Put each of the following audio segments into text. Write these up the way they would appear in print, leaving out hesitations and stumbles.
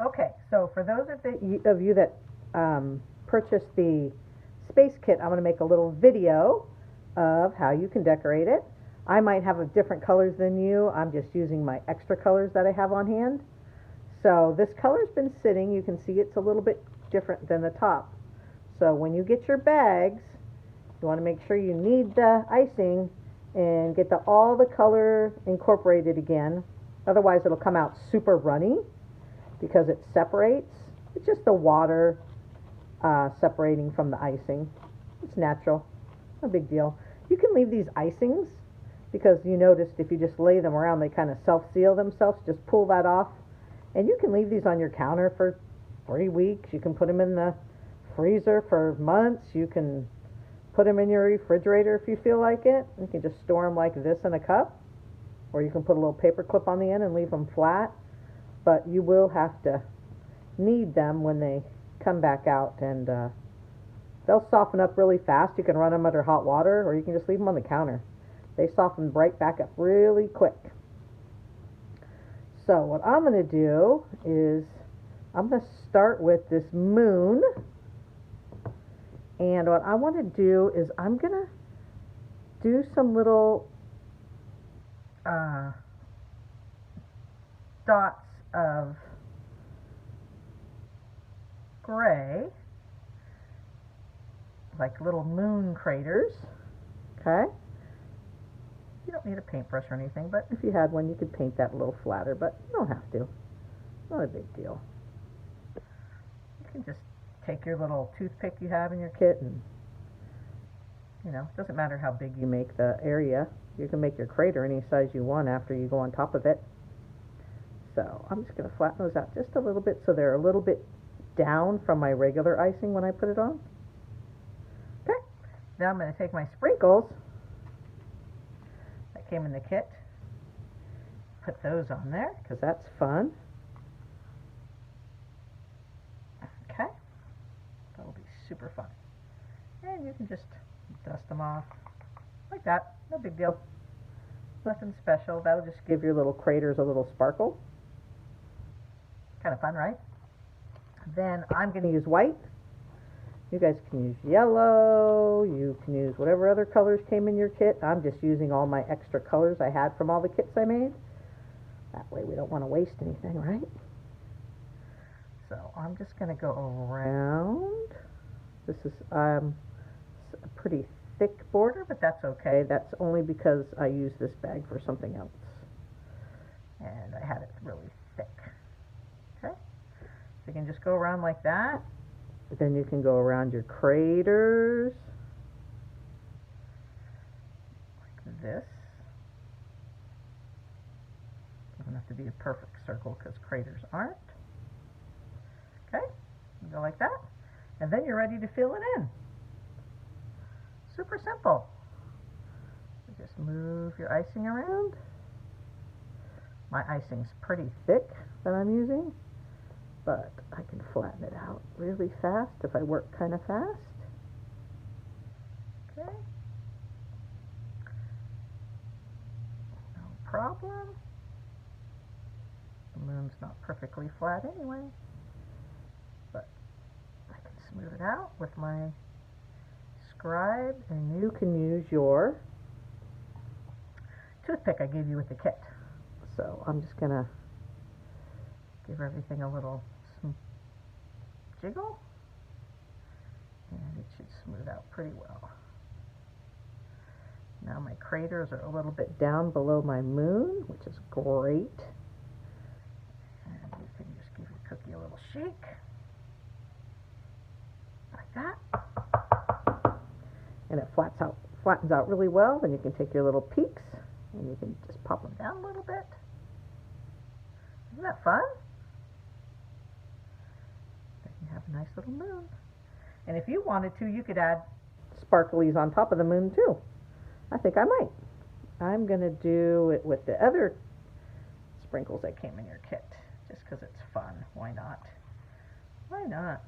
Okay, so for those of you that purchased the space kit, I'm going to make a little video of how you can decorate it. I might have a different colors than you. I'm just using my extra colors that I have on hand. So this color's been sitting. You can see it's a little bit different than the top. So when you get your bags, you want to make sure you knead the icing and get all the color incorporated again. Otherwise it'll come out super runny because it separates. It's just the water separating from the icing. It's natural. No big deal. You can leave these icings because you noticed if you just lay them around, they kind of self-seal themselves. Just pull that off. And you can leave these on your counter for 3 weeks. You can put them in the freezer for months. You can put them in your refrigerator if you feel like it. You can just store them like this in a cup. Or you can put a little paper clip on the end and leave them flat. But you will have to knead them when they come back out, and they'll soften up really fast. You can run them under hot water, or you can just leave them on the counter. They soften right back up really quick. So what I'm going to do is I'm going to start with this moon, and what I want to do is I'm going to do some little dots of gray, like little moon craters. Okay? You don't need a paintbrush or anything, but if you had one, you could paint that a little flatter, but you don't have to. Not a big deal. You can just take your little toothpick you have in your kit and, it doesn't matter how big you make the area. You can make your crater any size you want after you go on top of it. So I'm just going to flatten those out just a little bit so they're a little bit down from my regular icing when I put it on. Okay, now I'm going to take my sprinkles that came in the kit, put those on there because that's fun. Okay, that'll be super fun. And you can just dust them off like that, no big deal. Nothing special. That'll just give your little craters a little sparkle. Kind of fun, right? Then I'm going to use white. You guys can use yellow. You can use whatever other colors came in your kit. I'm just using all my extra colors I had from all the kits I made. That way we don't want to waste anything, right? So I'm just going to go around. This is a pretty thick border, but that's okay. That's only because I used this bag for something else. And I had it really thick. Okay? So you can just go around like that. Then you can go around your craters. Like this. Doesn't have to be a perfect circle because craters aren't. Okay? You go like that. And then you're ready to fill it in. Super simple. So just move your icing around. My icing's pretty thick that I'm using, but I can flatten it out really fast if I work kind of fast. Okay. No problem. The moon's not perfectly flat anyway, but I can smooth it out with my scribe, and you can use your toothpick I gave you with the kit. So I'm just going to give everything a little jiggle, and it should smooth out pretty well. Now my craters are a little bit down below my moon, which is great. And you can just give your cookie a little shake, like that. And it flattens out really well. Then you can take your little peaks, and you can just pop them down a little bit. Isn't that fun? Then you have a nice little moon. And if you wanted to, you could add sparklies on top of the moon too. I think I might. I'm going to do it with the other sprinkles that came in your kit, just because it's fun. Why not? Why not?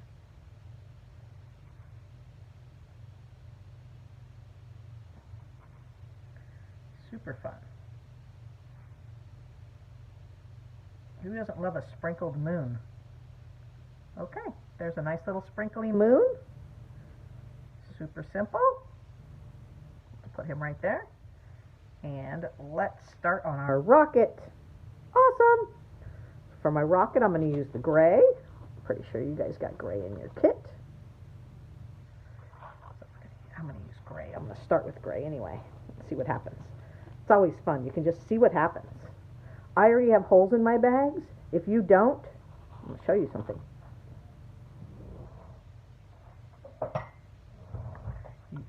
Super fun. Who doesn't love a sprinkled moon? Okay, there's a nice little sprinkly moon. Super simple. Put him right there. And let's start on our rocket. Awesome! For my rocket, I'm going to use the gray. Pretty sure you guys got gray in your kit. So I'm going to use gray. I'm going to start with gray anyway. Let's see what happens. It's always fun. You can just see what happens. I already have holes in my bags. If you don't, I'm going to show you something.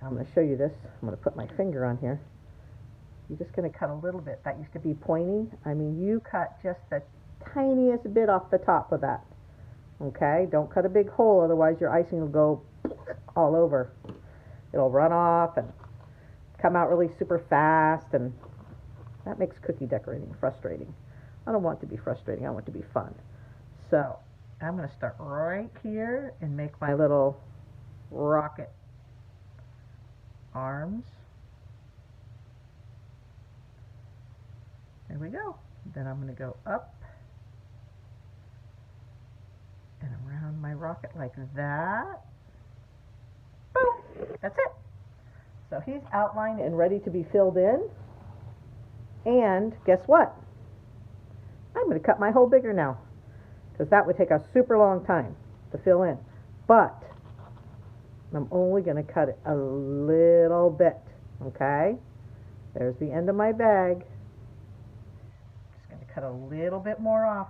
I'm going to show you this. I'm going to put my finger on here. You're just going to cut a little bit. That used to be pointy. I mean, you cut just the tiniest bit off the top of that. Okay? Don't cut a big hole, otherwise your icing will go all over. It'll run off and come out really super fast, and that makes cookie decorating frustrating. I don't want it to be frustrating. I want it to be fun. So I'm going to start right here and make my little rocket arms. There we go. Then I'm going to go up and around my rocket like that. Boom! That's it. So he's outlined and ready to be filled in. And guess what? I'm going to cut my hole bigger now, because that would take a super long time to fill in. But I'm only going to cut it a little bit. Okay? There's the end of my bag. Just going to cut a little bit more off.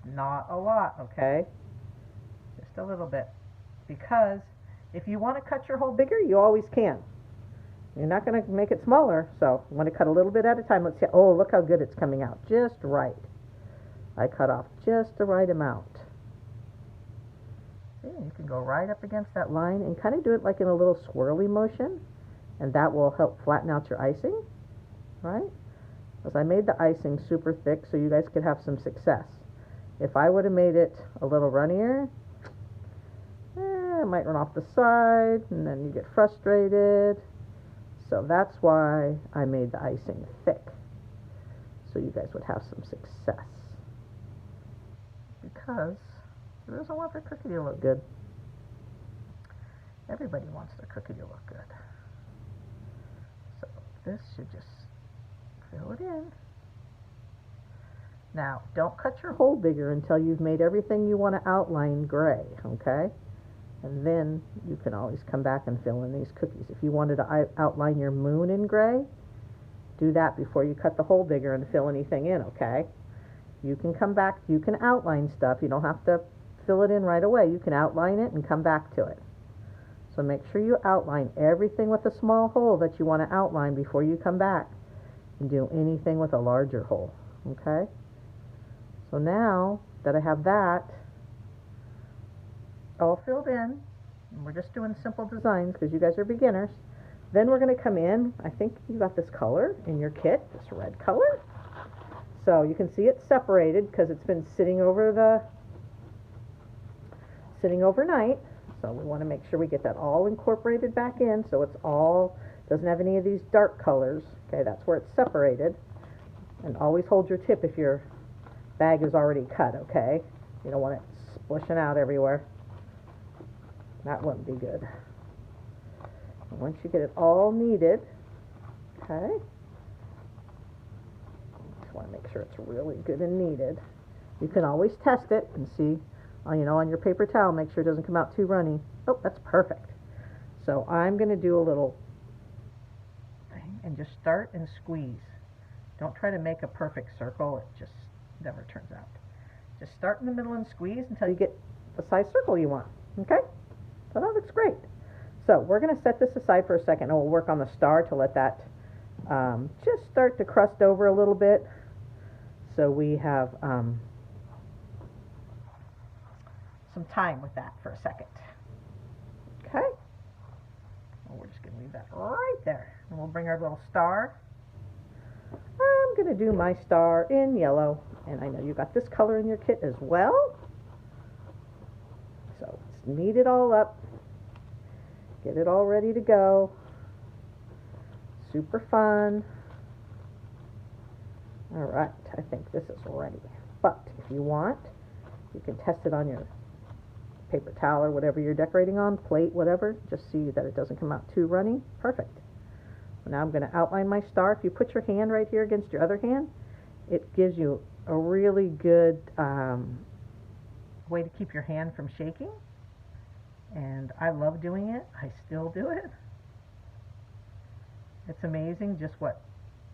Not a lot, okay? Just a little bit. Because if you want to cut your hole bigger, you always can. You're not going to make it smaller, so I'm going to cut a little bit at a time. Let's see. Oh, look how good it's coming out. Just right. I cut off just the right amount. See, you can go right up against that line and kind of do it like in a little swirly motion, and that will help flatten out your icing, right? Because I made the icing super thick so you guys could have some success. If I would have made it a little runnier, it might run off the side, and then you get frustrated. So that's why I made the icing thick, so you guys would have some success. Because who doesn't want their cookie to look good? Everybody wants their cookie to look good. So this should just fill it in. Now, don't cut your hole bigger until you've made everything you want to outline gray, okay? And then you can always come back and fill in these cookies. If you wanted to outline your moon in gray, do that before you cut the hole bigger and fill anything in, okay? You can come back, you can outline stuff. You don't have to fill it in right away. You can outline it and come back to it. So make sure you outline everything with a small hole that you want to outline before you come back and do anything with a larger hole, okay? So now that I have that all filled in, and we're just doing simple designs because you guys are beginners, then we're going to come in. I think you got this color in your kit, this red color. So you can see it's separated because it's been sitting overnight. So we want to make sure we get that all incorporated back in, so it's all doesn't have any of these dark colors. Okay, that's where it's separated. And always hold your tip if your bag is already cut, okay? You don't want it splishing out everywhere. That wouldn't be good. And once you get it all kneaded, okay, just want to make sure it's really good and kneaded. You can always test it and see, you know, on your paper towel, make sure it doesn't come out too runny. Oh, that's perfect. So I'm going to do a little thing and just start and squeeze. Don't try to make a perfect circle. It just never turns out. Just start in the middle and squeeze until you get the size circle you want. Okay? So that looks great. So we're going to set this aside for a second, and we'll work on the star to let that just start to crust over a little bit. So we have some time with that for a second. Okay? Well, we're just going to leave that right there. And we'll bring our little star. I'm going to do my star in yellow. And I know you got this color in your kit as well. So let's knead it all up. Get it all ready to go. Super fun. All right, I think this is ready. But if you want, You can test it on your paper towel or whatever you're decorating on, plate, whatever. Just see that it doesn't come out too runny. Perfect. Now I'm going to outline my star. If you put your hand right here against your other hand, it gives you a really good way to keep your hand from shaking. And I love doing it. I still do it. It's amazing just what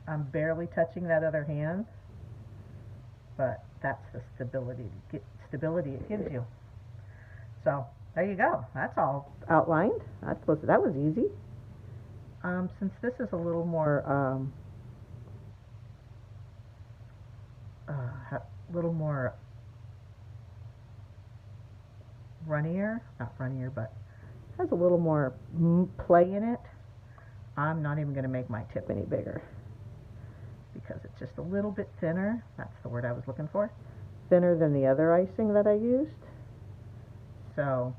I'm barely touching that other hand, but that's the stability it gives you. So there you go. That's all outlined. That was easy. Since this is a little more runnier, not runnier, but has a little more play in it, I'm not even going to make my tip any bigger because it's just a little bit thinner. That's the word I was looking for. Thinner than the other icing that I used. So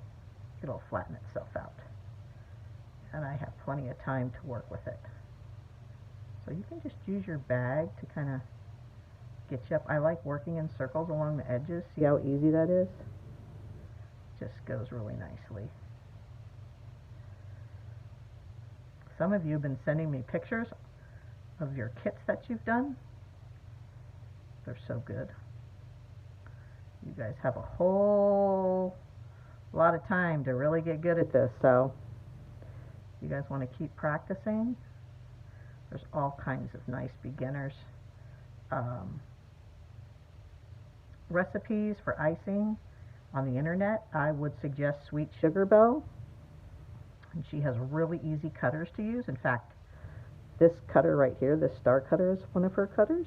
it'll flatten itself out. And I have plenty of time to work with it. So you can just use your bag to kind of get you up. I like working in circles along the edges. See how easy that is? Just goes really nicely. Some of you have been sending me pictures of your kits that you've done. They're so good. You guys have a whole lot of time to really get good at this, so you guys want to keep practicing. There's all kinds of nice beginners recipes for icing on the internet. I would suggest Sweet Sugar Belle, and she has really easy cutters to use. In fact, this cutter right here, this star cutter, is one of her cutters,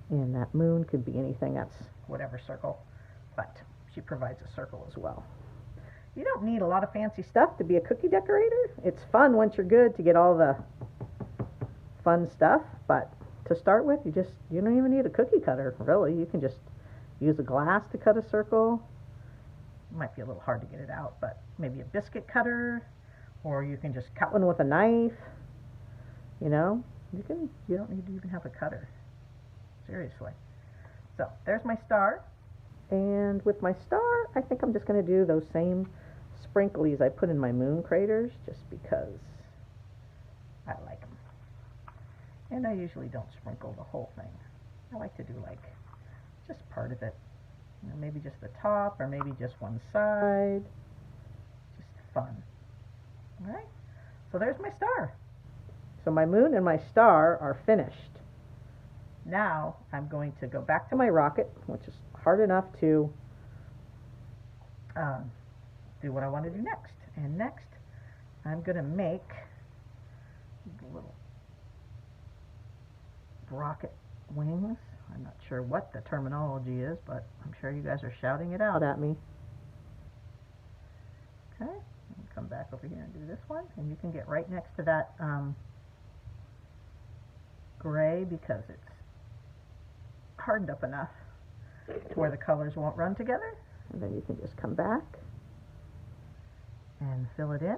and that moon could be anything. That's whatever circle, but she provides a circle as well. You don't need a lot of fancy stuff to be a cookie decorator. It's fun once you're good to get all the fun stuff, but to start with, you don't even need a cookie cutter, really. You can just use a glass to cut a circle. It might be a little hard to get it out, but maybe a biscuit cutter, or you can just cut one with a knife. You know, you don't need to even have a cutter. Seriously. So there's my star. And with my star, I think I'm just going to do those same sprinklies I put in my moon craters, just because I like them. And I usually don't sprinkle the whole thing. I like to do like just part of it. You know, maybe just the top, or maybe just one side. Just fun. All right. So there's my star. So my moon and my star are finished. Now I'm going to go back to my rocket, which is hard enough to do what I want to do next. And next, I'm going to make little rocket wings. I'm not sure what the terminology is, but I'm sure you guys are shouting it out at me. Okay, come back over here and do this one, and you can get right next to that gray, because it's hardened up enough to where the colors won't run together. And then you can just come back and fill it in.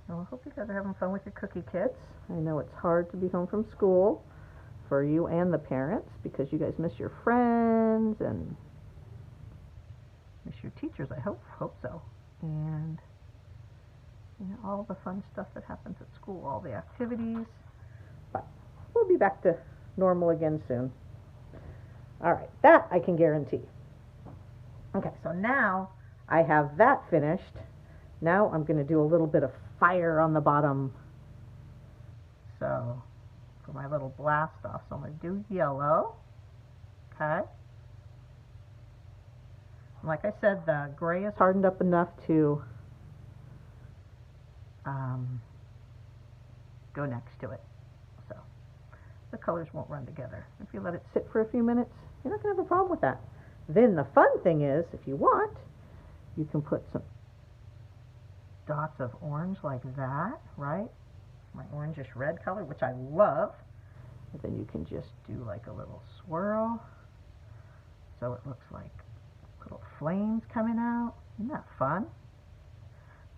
Well, I hope you guys are having fun with your cookie kits. I know it's hard to be home from school for you and the parents, because you guys miss your friends and miss your teachers, I hope so. And you know, all the fun stuff that happens at school, all the activities. But we'll be back to normal again soon. All right, that I can guarantee. Okay, so now I have that finished. Now I'm going to do a little bit of fire on the bottom. So for my little blast off, so I'm going to do yellow. Okay. Like I said, the gray is hardened up enough to go next to it. So the colors won't run together. If you let it sit for a few minutes, you're not going to have a problem with that. Then the fun thing is, if you want, you can put some dots of orange like that, right? My orangish red color, which I love. And then you can just do like a little swirl, so it looks like little flames coming out. Isn't that fun?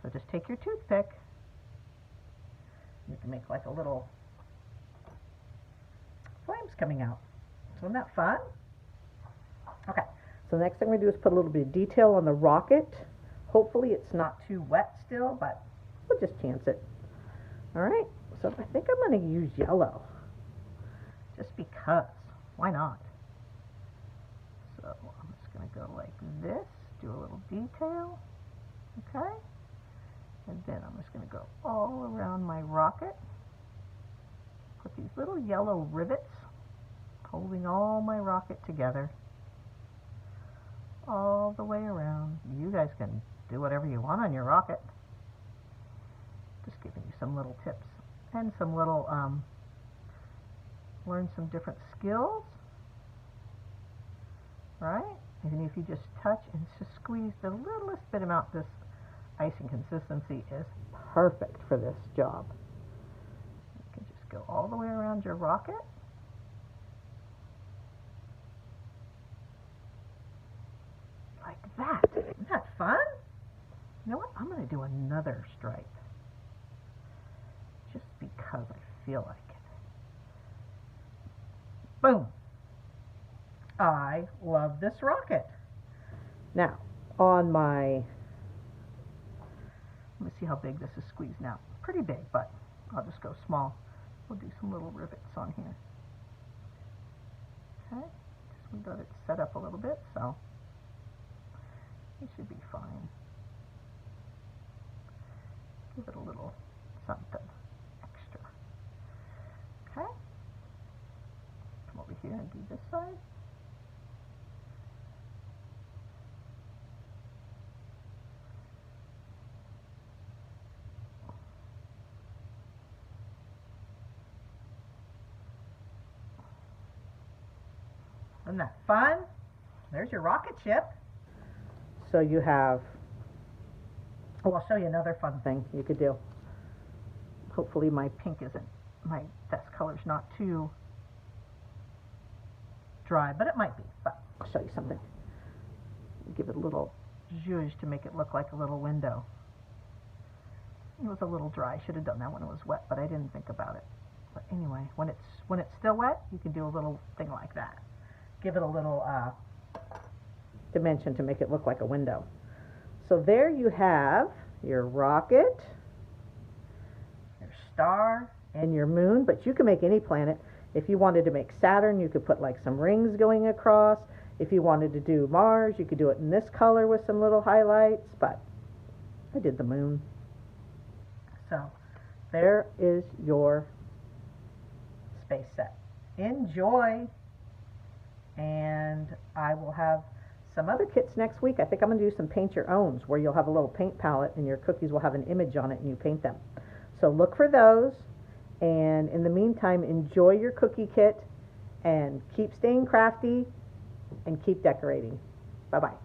So just take your toothpick. You can make like a little flames coming out. So isn't that fun? So next thing we're going to do is put a little bit of detail on the rocket. Hopefully it's not too wet still, but we'll just chance it. All right, so I think I'm going to use yellow. Just because. Why not? So I'm just going to go like this, do a little detail. Okay? And then I'm just going to go all around my rocket. Put these little yellow rivets holding all my rocket together. All the way around. You guys can do whatever you want on your rocket. Just giving you some little tips and some little, learn some different skills. Right? And if you just touch and just squeeze the littlest bit amount, this icing consistency is perfect for this job. You can just go all the way around your rocket. Like that. Isn't that fun? You know what? I'm going to do another stripe. Just because I feel like it. Boom. I love this rocket. Now, on my, let me see how big this is squeezed now. Pretty big, but I'll just go small. We'll do some little rivets on here. Okay, just we got it set up a little bit, so it should be fine. Give it a little something extra. Okay, come over here and do this side. Isn't that fun? There's your rocket ship. So you have, oh, I'll show you another fun thing you could do. Hopefully my pink isn't, that color's not too dry, but it might be. But I'll show you something. Give it a little zhuzh to make it look like a little window. It was a little dry. I should have done that when it was wet, but I didn't think about it. But anyway, when it's still wet, you can do a little thing like that. Give it a little dimension to make it look like a window. So there you have your rocket, your star, and your moon, but you can make any planet. If you wanted to make Saturn, you could put like some rings going across. If you wanted to do Mars, you could do it in this color with some little highlights, but I did the moon. So there is your space set. Enjoy! And I will have some other kits next week. I think I'm going to do some paint your owns where you'll have a little paint palette and your cookies will have an image on it and you paint them. So look for those, and in the meantime, enjoy your cookie kit and keep staying crafty and keep decorating. Bye-bye.